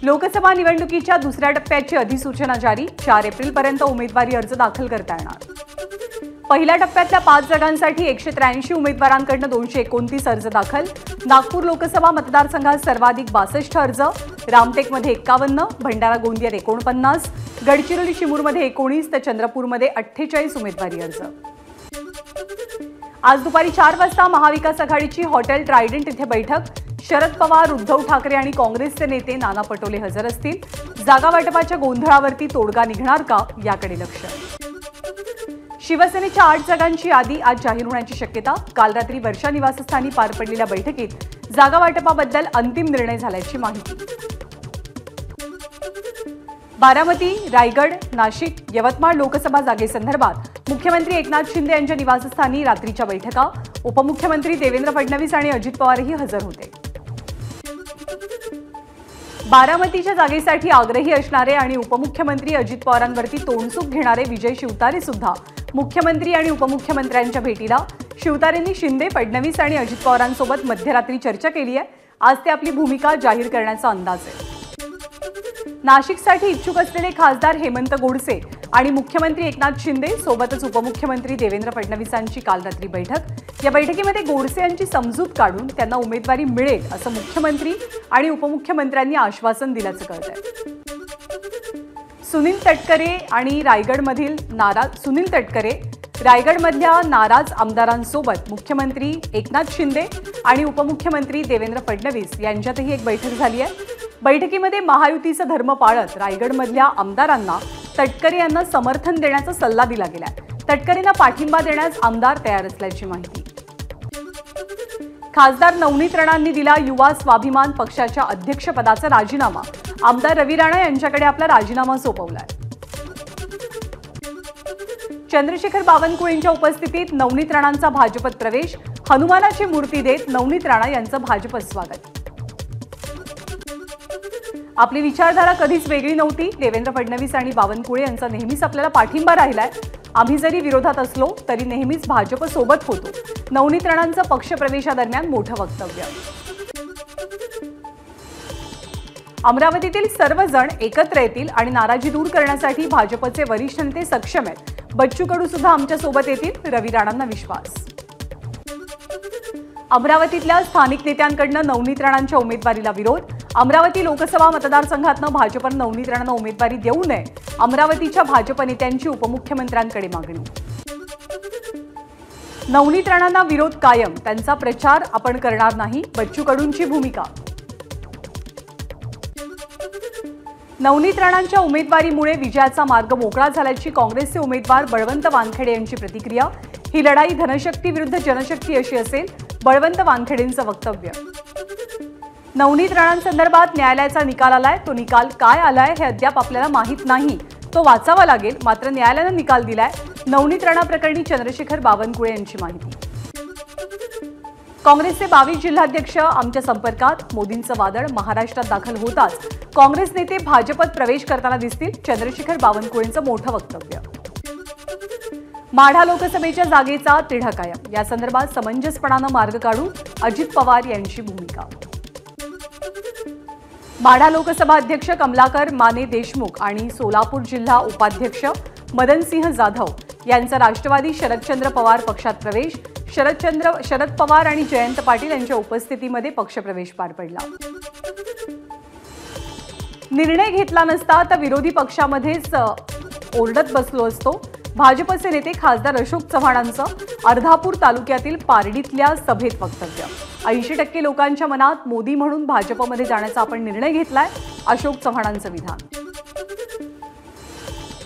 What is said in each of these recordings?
लोकसभा निवडणुकीच्या दुसऱ्या टप्प्याची अधिसूचना जारी. 4 एप्रिलपर्यंत उमेदवारी अर्ज दाखल करता येणार. पहिल्या टप्प्यातल्या 5 जागांसाठी 183 उमेदवारांकडून 229 अर्ज दाखल. नागपूर लोकसभा मतदारसंघात सर्वाधिक 62 अर्ज, रामटेकमध्ये 51, भंडारा गोंदियात 49, गडचिरोली चिमूरमध्ये 19 तर चंद्रपूरमध्ये 48 उमेदवारी अर्ज. आज दुपारी 4 वाजता महाविकास आघाडीची हॉटेल ट्रायडंट इथे बैठक. शरद पवार, उद्धव ठाकरे आणि काँग्रेसचे नेते नाना पटोले हजर असतील. जागा वाटपाच्या गोंधळावरती तोडगा निघणार का याकडे लक्ष. शिवसेनेच्या 8 जागांची यादी आज जाहीर होण्याची शक्यता. काल रात्री वर्षा निवासस्थानी पार पडलेल्या बैठकीत जागा वाटपाबद्दल अंतिम निर्णय झाल्याची माहिती. बारामती, रायगड, नाशिक, यवतमाळ लोकसभा जागेसंदर्भात मुख्यमंत्री एकनाथ शिंदे यांच्या निवासस्थानी रात्रीच्या बैठका. उपमुख्यमंत्री देवेंद्र फडणवीस आणि अजित पवारही हजर होते. बारामतीच्या जागेसाठी आग्रही असणारे आणि उपमुख्यमंत्री अजित पवारांवरती तोंडसूक घेणारे विजय शिवतारे सुद्धा मुख्यमंत्री आणि उपमुख्यमंत्र्यांच्या भेटीला. शिवतारेंनी शिंदे, फडणवीस आणि अजित पवारांसोबत मध्यरात्री चर्चा केली आहे. आज ते आपली भूमिका जाहीर करण्याचा अंदाज आहे. नाशिकसाठी इच्छुक असलेले खासदार हेमंत गोडसे आणि मुख्यमंत्री एकनाथ शिंदे सोबतच उपमुख्यमंत्री देवेंद्र फडणवीसांची काल रात्री बैठक. या बैठकीमध्ये गोडसे यांची समजूत काढून त्यांना उमेदवारी मिळेल असं मुख्यमंत्री आणि उपमुख्यमंत्र्यांनी आश्वासन दिल्याचं कळतंय. सुनील तटकरे रायगडमधल्या नाराज आमदारांसोबत मुख्यमंत्री एकनाथ शिंदे आणि उपमुख्यमंत्री देवेंद्र फडणवीस यांच्यातही एक बैठक झाली आहे. बैठकीमध्ये महायुतीचा धर्म पाळत रायगडमधल्या आमदारांना तटकरे यांना समर्थन देण्याचा सल्ला दिला गेला. तटकरेंना पाठिंबा देण्यास आमदार तयार असल्याची माहिती. खासदार नवनीत राणांनी दिला युवा स्वाभिमान पक्षाच्या अध्यक्षपदाचा राजीनामा. आमदार रवी राणा यांच्याकडे आपला राजीनामा सोपवलाय. चंद्रशेखर बावनकुळेंच्या उपस्थितीत नवनीत राणांचा भाजपत प्रवेश. हनुमानाची मूर्ती देत नवनीत राणा यांचं भाजपत स्वागत. आपली विचारधारा कधीच वेगळी नव्हती. देवेंद्र फडणवीस आणि बावनकुळे यांचा नेहमीच आपल्याला पाठिंबा राहिलाय. आम्ही जरी विरोधात असलो तरी नेहमीच भाजप सोबत होतो. नवनीत राणांचं पक्षप्रवेशादरम्यान मोठं वक्तव्य. अमरावतीतील सर्वजण एकत्र येतील आणि नाराजी दूर करण्यासाठी भाजपचे वरिष्ठ नेते सक्षम आहेत. बच्चू कडू सुद्धा आमच्या सोबत येतील, रवी राणांना विश्वास. अमरावतीतल्या स्थानिक नेत्यांकडून नवनीत राणांच्या उमेदवारीला विरोध. अमरावती लोकसभा मतदारसंघातनं भाजपनं नवनीत राणांना उमेदवारी देऊ नये, अमरावतीच्या भाजप नेत्यांची उपमुख्यमंत्र्यांकडे मागणी. नवनीत राणांना विरोध कायम, त्यांचा प्रचार आपण करणार नाही, बच्चू कडूंची भूमिका. नवनीत राणांच्या उमेदवारीमुळे विजयाचा मार्ग मोकळा झाल्याची काँग्रेसचे उमेदवार बळवंत वानखेडे यांची प्रतिक्रिया. ही लढाई धनशक्ती विरुद्ध जनशक्ती अशी असेल, बळवंत वानखेडेंचं वक्तव्य. नवनीत राणांसंदर्भात न्यायालयाचा निकाल आलाय. तो निकाल काय आलाय हे अद्याप आपल्याला माहीत नाही. तो वाचावा लागेल. मात्र न्यायालयानं निकाल दिलाय. नवनीत राणा प्रकरणी चंद्रशेखर बावनकुळे यांची माहिती. काँग्रेसचे 22 जिल्हाध्यक्ष आमच्या संपर्कात. मोदींचं वादळ महाराष्ट्रात दाखल होताच काँग्रेस नेते भाजपत प्रवेश करताना दिसतील, चंद्रशेखर बावनकुळेंचं मोठं वक्तव्य. माढा लोकसभेच्या जागेचा तिढा कायम. या संदर्भात समंजसपणानं मार्ग काढू, अजित पवार यांची भूमिका. माढा लोकसभा अध्यक्ष कमलाकर माने देशमुख आणि सोलापूर जिल्हा उपाध्यक्ष मदनसिंह जाधव यांचा राष्ट्रवादी शरदचंद्र पवार पक्षात प्रवेश. शरद पवार आणि जयंत पाटील यांच्या उपस्थितीमध्ये पक्षप्रवेश पार पडला. निर्णय घेतला नसता तर विरोधी पक्षामध्येच ओरडत बसलो असतो. भाजपचे नेते खासदार अशोक चव्हाणांचं अर्धापूर तालुक्यातील पारडीतल्या सभेत वक्तव्य. 80% लोकांच्या मनात मोदी म्हणून भाजपमध्ये जाण्याचा आपण निर्णय घेतलाय, अशोक चव्हाणांचं विधान.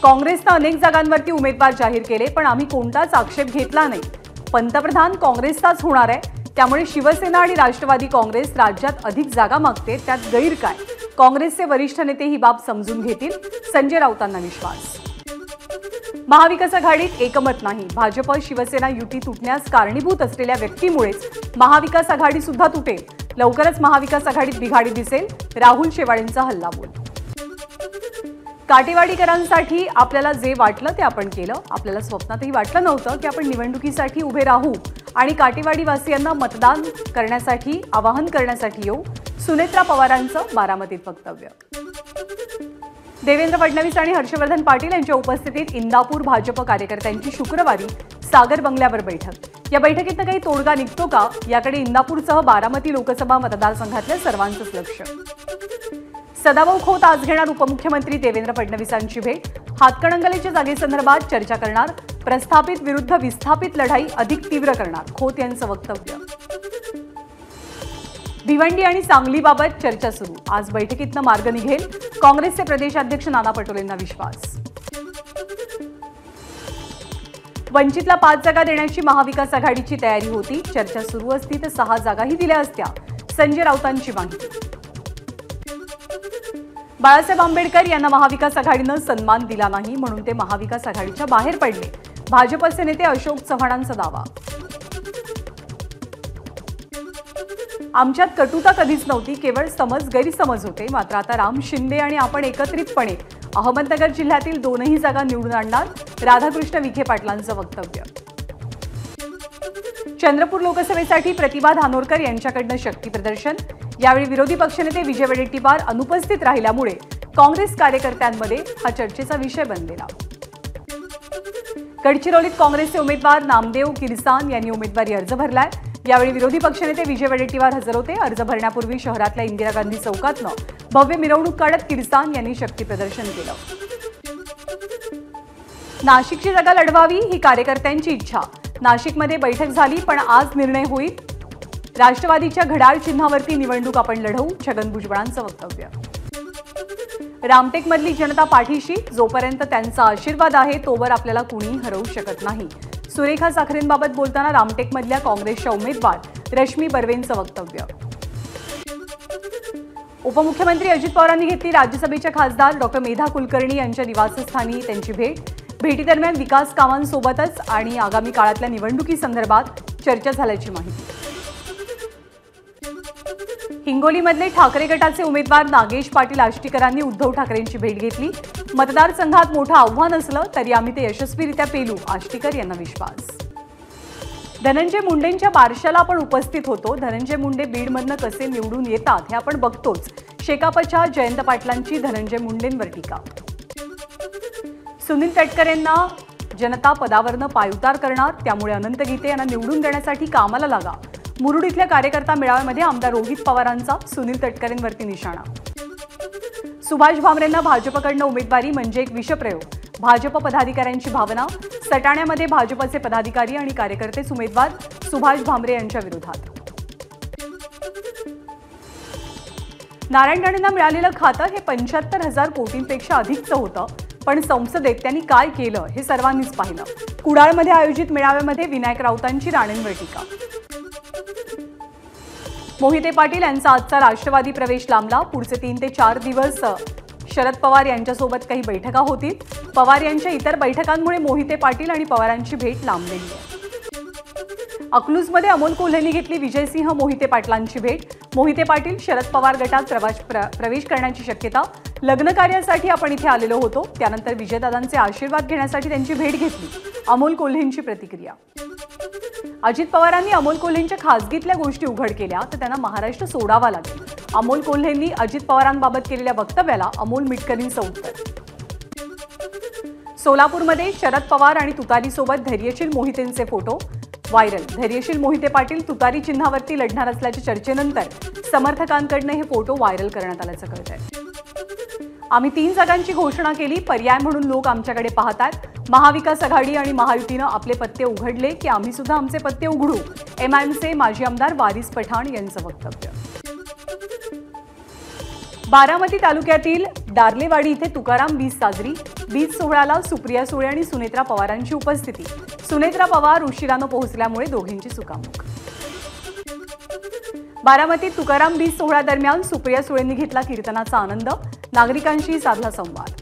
काँग्रेसनं अनेक जागांवरती उमेदवार जाहीर केले, पण आम्ही कोणताच आक्षेप घेतला नाही. पंतप्रधान काँग्रेसचाच होणार आहे, त्यामुळे शिवसेना आणि राष्ट्रवादी काँग्रेस राज्यात अधिक जागा मागते, त्यात गैर काय. काँग्रेसचे वरिष्ठ नेते ही बाब समजून घेतील, संजय राऊतांना विश्वास. महाविकास आघाडीत एकमत नाही. भाजप शिवसेना युती तुटण्यास कारणीभूत असलेल्या व्यक्तीमुळेच महाविकास आघाडी सुद्धा तुटेल. लवकरच महाविकास आघाडीत बिघाडी दिसेल, राहुल शेवाळेंचा हल्लाबोल. काटेवाडीकरांसाठी आपल्याला जे वाटलं ते आपण केलं. आपल्याला स्वप्नातही वाटलं नव्हतं की आपण निवडणुकीसाठी उभे राहू आणि काटेवाडीवासियांना मतदान करण्यासाठी आवाहन करण्यासाठी येऊ. सुनेत्रा पवारांचं बारामतीत वक्तव्य. देवेंद्र फडणवीस आणि हर्षवर्धन पाटील यांच्या उपस्थितीत इंदापूर भाजप कार्यकर्त्यांची शुक्रवारी सागर बंगल्यावर बैठक. या बैठकीतनं काही तोडगा निघतो का याकडे इंदापूरसह बारामती लोकसभा मतदारसंघातल्या सर्वांचंच लक्ष. सदाभाऊ खोत आज घेणार उपमुख्यमंत्री देवेंद्र फडणवीसांची भेट. हातकणंगलेच्या जागेसंदर्भात चर्चा करणार. प्रस्थापित विरुद्ध विस्थापित लढाई अधिक तीव्र करणार, खोत यांचं वक्तव्य. भिवंडी आणि सांगलीबाबत चर्चा सुरू. आज बैठकीतनं मार्ग निघेल, काँग्रेसचे प्रदेशाध्यक्ष नाना पटोलेंना विश्वास. वंचितला 5 जागा देण्याची महाविकास आघाडीची तयारी होती. चर्चा सुरू असती तर 6 जागाही दिल्या असत्या, संजय राऊतांची माहिती. बाळासाहेब आंबेडकर यांना महाविकास आघाडीनं सन्मान दिला नाही म्हणून ते महाविकास आघाडीच्या बाहेर पडले, भाजपचे नेते अशोक चव्हाणांचा दावा. आमच्यात कटुता कधीच नव्हती, केवळ समज गैरसमज होते. मात्र आता राम शिंदे आणि आपण एकत्रितपणे अहमदनगर जिल्ह्यातील 2ही जागा निवडून आणणार, राधाकृष्ण विखे पाटलांचं वक्तव्य. चंद्रपूर लोकसभेसाठी प्रतिभा धानोरकर यांच्याकडनं शक्ती प्रदर्शन. यावेळी विरोधी पक्षनेते विजय वडेट्टीवार अनुपस्थित राहिल्यामुळे काँग्रेस कार्यकर्त्यांमध्ये हा चर्चेचा विषय बनलेला. गडचिरोलीत काँग्रेसचे उमेदवार नामदेव किरसान यांनी उमेदवारी अर्ज भरलाय. यावेळी विरोधी पक्षनेते विजय वडेट्टीवार हजर होते. अर्ज भरण्यापूर्वी शहरातल्या इंदिरा गांधी चौकातनं भव्य मिरवणूक काढत किरसान यांनी शक्ती प्रदर्शन केलं. नाशिकची जागा लढवावी ही कार्यकर्त्यांची इच्छा. नाशिकमध्ये बैठक झाली, पण आज निर्णय होईल. राष्ट्रवादीच्या घड्याळ चिन्हावरती निवडणूक आपण लढवू, छगन भुजबळांचं वक्तव्य. रामटेकमधली जनता पाठीशी, जोपर्यंत त्यांचा आशीर्वाद आहे तोवर आपल्याला कुणीही हरवू शकत नाही. सुरेखा साखरेंबाबत बोलताना रामटेकमधल्या काँग्रेसच्या उमेदवार रश्मी बर्वेंचं वक्तव्य. उपमुख्यमंत्री अजित पवारांनी घेतली राज्यसभेच्या खासदार डॉ. मेधा कुलकर्णी यांच्या निवासस्थानी त्यांची भेट. भेटीदरम्यान विकास कामांसोबतच आणि आगामी काळातल्या निवडणुकीसंदर्भात चर्चा झाल्याची माहिती. हिंगोलीमधले ठाकरे गटाचे उमेदवार नागेश पाटील आष्टीकरांनी उद्धव ठाकरेंची भेट घेतली. मतदारसंघात मोठं आव्हान असलं तरी आम्ही ते यशस्वीरित्या पेलू, आष्टीकर यांना विश्वास. धनंजय मुंडेंच्या बारशाला आपण उपस्थित होतो. धनंजय मुंडे बीडमधनं कसे निवडून येतात हे आपण बघतोच. शेकापच्या जयंत पाटलांची धनंजय मुंडेंवर टीका. सुनील तटकरेंना जनता पदावरनं पायउतार करणार, त्यामुळे अनंत गीते यांना निवडून देण्यासाठी कामाला लागा. मुरुड इथल्या कार्यकर्ता मेळाव्यामध्ये आमदार रोहित पवारांचा सुनील तटकरेंवरती निशाणा. सुभाष भामरेंना भाजपकडनं उमेदवारी म्हणजे एक विषप्रयोग, भाजप पदाधिकाऱ्यांची भावना. सटाण्यामध्ये भाजपचे पदाधिकारी आणि कार्यकर्तेच उमेदवार सुभाष भामरे यांच्या विरोधात. नारायण राणेंना मिळालेलं खातं हे 75,000 कोटींपेक्षा अधिकचं होतं, पण संसदेत त्यांनी काय केलं हे सर्वांनीच पाहिलं. कुडाळमध्ये आयोजित मेळाव्यामध्ये विनायक राऊतांची राणेंवर टीका. मोहिते पाटील यांचा आजचा राष्ट्रवादी प्रवेश लांबला. पुढचे 3 ते 4 दिवस शरद पवार यांच्यासोबत काही बैठका होतील. पवार यांच्या इतर बैठकांमुळे मोहिते पाटील आणि पवारांची भेट लांबलेली आहे. अकलूजमध्ये अमोल कोल्हेंनी घेतली विजयसिंह मोहिते पाटलांची भेट. मोहिते पाटील शरद पवार गटात प्रवेश करण्याची शक्यता. लग्न कार्यासाठी आपण इथे आलेलो होतो, त्यानंतर विजयदादांचे आशीर्वाद घेण्यासाठी त्यांची भेट घेतली, अमोल कोल्हेंची प्रतिक्रिया. अजित पवारांनी अमोल कोल्हेंच्या खासगीतल्या गोष्टी उघड केल्या तर त्यांना महाराष्ट्र सोडावा लागेल. अमोल कोल्हेंनी अजित पवारांबाबत केलेल्या वक्तव्याला अमोल मिटकरींचं उत्तर. सोलापूरमध्ये शरद पवार आणि तुतारीसोबत धैर्यशील मोहितेंचे फोटो व्हायरल. धैर्यशील मोहिते पाटील तुतारी चिन्हावरती लढणार असल्याच्या चर्चेनंतर समर्थकांकडनं हे फोटो व्हायरल करण्यात आल्याचं कळतंय. आम्ही 3 जागांची घोषणा केली, पर्याय म्हणून लोक आमच्याकडे पाहतात. महाविकास आघाडी आणि महायुतीनं आपले पत्ते उघडले की आम्ही सुद्धा आमचे पत्ते उघडू, एमआयएमचे माजी आमदार वारिस पठाण यांचं वक्तव्य. बारामती तालुक्यातील डार्लेवाडी इथे तुकाराम बीज साजरी. बीज सोहळ्याला सुप्रिया सुळे आणि सुनेत्रा पवारांची उपस्थिती. सुनेत्रा पवार उशिरानं पोहोचल्यामुळे दोघींची चुकामुक. बारामतीत तुकाराम बीज सोहळ्यादरम्यान सुप्रिया सुळेंनी घेतला कीर्तनाचा आनंद. नागरिकांशी साधला संवाद.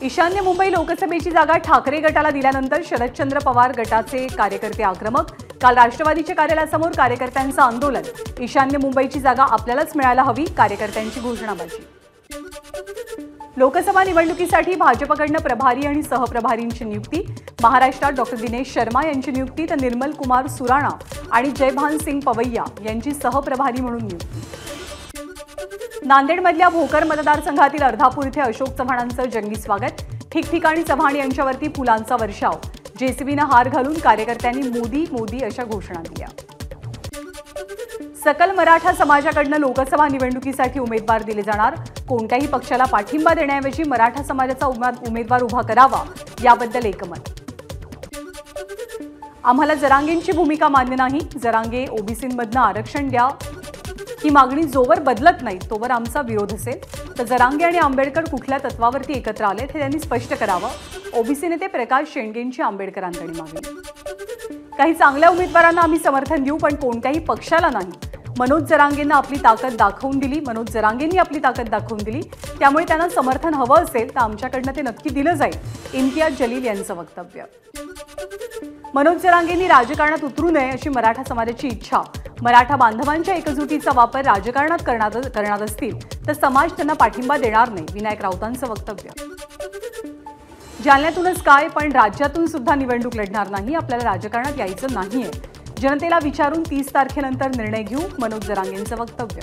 ईशान्य मुंबई लोकसभेची जागा ठाकरे गटाला दिल्यानंतर शरदचंद्र पवार गटाचे कार्यकर्ते आक्रमक. काल राष्ट्रवादीच्या कार्यालयासमोर कार्यकर्त्यांचं आंदोलन. ईशान्य मुंबईची जागा आपल्यालाच मिळायला हवी, कार्यकर्त्यांची घोषणाबाजी. लोकसभा निवडणुकीसाठी भाजपकडनं प्रभारी आणि सहप्रभारींची नियुक्ती. महाराष्ट्रात डॉक्टर दिनेश शर्मा यांची नियुक्ती तर निर्मल कुमार सुराणा आणि जयभान सिंग पवैया यांची सहप्रभारी म्हणून नियुक्ती। नांदेडमधल्या भोकर मतदारसंघातील अर्धापूर इथे अशोक चव्हाणांचं जंगी स्वागत। ठिकठिकाणी चव्हाण यांच्यावरती फुलांचा वर्षाव। जेसीबीनं हार घालून कार्यकर्त्यांनी मोदी मोदी अशा घोषणा दिल्या। सकल मराठा समाजाकडून लोकसभा निवडणुकीसाठी उमेदवार दिले जाणार। कोणत्याही पक्षाला पाठिंबा देण्याऐवजी मराठा समाजाचा उमेदवार उभा करावा याबद्दल एकमत। आम्हाला जरांगेंची भूमिका मान्य नाही। जरांगे ओबीसींमधनं आरक्षण द्या ही मागणी जोवर बदलत नाही तोवर आमचा विरोध असेल। तर जरांगे आणि आंबेडकर कुठल्या तत्वावरती एकत्र आलेत हे त्यांनी स्पष्ट करावं। ओबीसी नेते प्रकाश शेंडगेंची आंबेडकरांकडे मागणी। काही चांगल्या उमेदवारांना आम्ही समर्थन देऊ पण कोणत्याही पक्षाला नाही। मनोज जरांगेंनी आपली ताकद दाखवून दिली त्यामुळे त्यांना समर्थन हवं असेल तर आमच्याकडनं ते नक्की दिलं जाईल। इम्तियाज जलील यांचं वक्तव्य। मनोज जरांगेंनी राजकारणात उतरू नये अशी मराठा समाजाची इच्छा। मराठा बांधवांच्या एकजुटीचा वापर राजकारणात करणार असतील तर समाज त्यांना पाठिंबा देणार नाही। विनायक राऊतांचं वक्तव्य। जालन्यातूनच काय पण राज्यातून सुद्धा निवडणूक लढणार नाही। आपल्याला राजकारणात यायचं नाहीये। जनतेला विचारून 30 तारखेनंतर निर्णय घेऊ। मनोज जरांगेंचं वक्तव्य।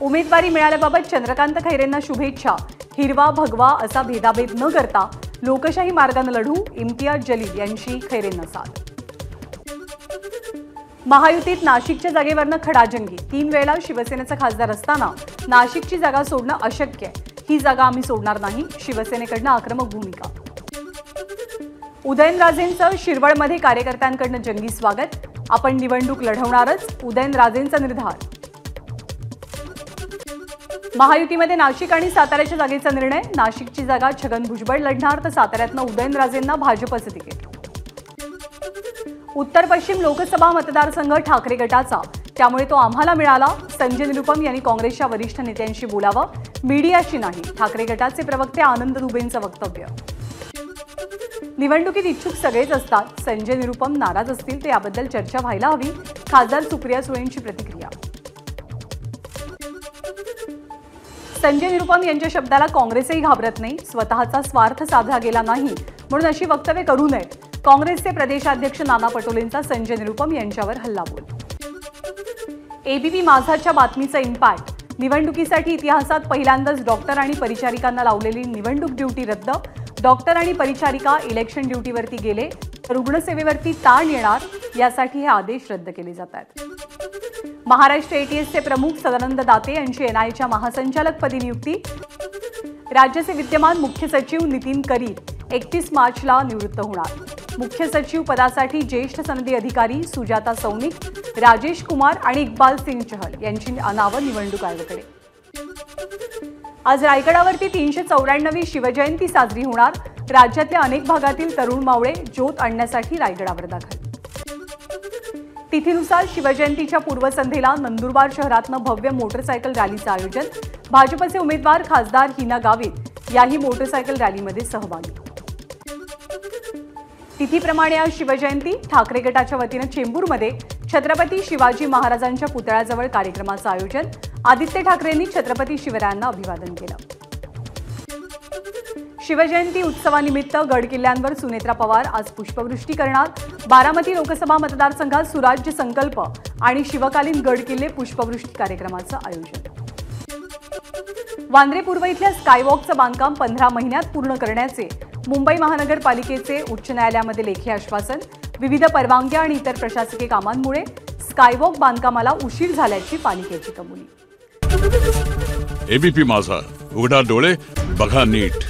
उमेदवारी मिळाल्याबाबत चंद्रकांत खैरेंना शुभेच्छा। हिरवा भगवा असा भेदाभेद न करता लोकशाही मार्गाने लढू। इम्तियाज जलील यांची खैरेंना साथ। महायुतीत नाशिकच्या जागेवरनं खडाजंगी। 3 वेळा शिवसेनेचा खासदार असताना नाशिकची जागा सोडणं अशक्य आहे। ही जागा आम्ही सोडणार नाही। शिवसेनेकडनं आक्रमक भूमिका। उदयनराजेंचं शिरवळमध्ये कार्यकर्त्यांकडनं जंगी स्वागत। आपण निवडणूक लढवणारच उदयनराजेंचा निर्धार। महायुतीमध्ये नाशिक आणि साताऱ्याच्या जागेचा निर्णय। नाशिकची जागा छगन भुजबळ लढणार तर साताऱ्यातनं उदयनराजेंना भाजपचं तिकीट। उत्तर पश्चिम लोकसभा मतदारसंघ ठाकरे गटाचा त्यामुळे तो आम्हाला मिळाला। संजय निरुपम यांनी काँग्रेसच्या वरिष्ठ नेत्यांशी बोलावं मीडियाशी नाही। ठाकरे गटाचे प्रवक्ते आनंद दुबेंचं वक्तव्य। निवडणुकीत इच्छुक सगळेच असतात। संजय निरुपम नाराज असतील तर याबद्दल चर्चा व्हायला हवी। खासदार सुप्रिया सुळेंची प्रतिक्रिया। संजय निरुपम यांच्या शब्दाला काँग्रेसही घाबरत नाही। स्वतःचा स्वार्थ साधला गेला नाही म्हणून अशी वक्तव्ये करू नयेत। काँग्रेसचे प्रदेशाध्यक्ष नाना पटोलेंचा संजय निरुपम यांच्यावर हल्लाबोल। एबीपी माझाच्या बातमीचा इम्पॅक्ट। निवडणुकीसाठी इतिहासात पहिल्यांदाच डॉक्टर आणि परिचारिकांना लावलेली निवडणूक ड्युटी रद्द। डॉक्टर आणि परिचारिका इलेक्शन ड्युटीवरती गेले तर रुग्णसेवेवरती ताण येणार यासाठी हे आदेश रद्द केले जात आहेत। महाराष्ट्र एटीएसचे प्रमुख सदानंद दाते यांची एनआयच्या महासंचालकपदी नियुक्ती। राज्याचे विद्यमान मुख्य सचिव नितीन करीर 31 मार्चला निवृत्त होणार। मुख्य सचिव पदासाठी ज्येष्ठ सनदी अधिकारी सुजाता सौनिक, राजेश कुमार आणि इक्बाल सिंग चहल यांची नावं निवडणूक आयोगाकडे। आज रायगडावरती 394वी शिवजयंती साजरी होणार। राज्यातल्या अनेक भागातील तरुण मावळे ज्योत आणण्यासाठी रायगडावर दाखल। तिथीनुसार शिवजयंतीच्या पूर्वसंध्येला नंदुरबार शहरातनं भव्य मोटरसायकल रॅलीचं आयोजन। भाजपचे उमेदवार खासदार हिना गावित याही मोटरसायकल रॅलीमध्ये सहभागी। तिथीप्रमाणे आज शिवजयंती। ठाकरे गटाच्या वतीनं चेंबूरमध्ये छत्रपती शिवाजी महाराजांच्या पुतळ्याजवळ कार्यक्रमाचं आयोजन। आदित्य ठाकरेंनी छत्रपती शिवरायांना अभिवादन केलं। शिवजयंती उत्सवानिमित्त गडकिल्ल्यांवर सुनेत्रा पवार आज पुष्पवृष्टी करणार। बारामती लोकसभा मतदारसंघात सुराज्य संकल्प आणि शिवकालीन गडकिल्ले पुष्पवृष्टी कार्यक्रमाचं आयोजन। वांद्रे पूर्व इथल्या स्कायवॉकचं बांधकाम 15 महिन्यात पूर्ण करण्याचे मुंबई महानगरपालिकेचे उच्च न्यायालयामध्ये लेखी आश्वासन। विविध परवानग्या आणि इतर प्रशासकीय कामांमुळे स्कायवॉक बांधकामाला उशीर झाल्याची पालिकेची कबुली। एबीपी माझा, उघडा डोळे बघा नीट।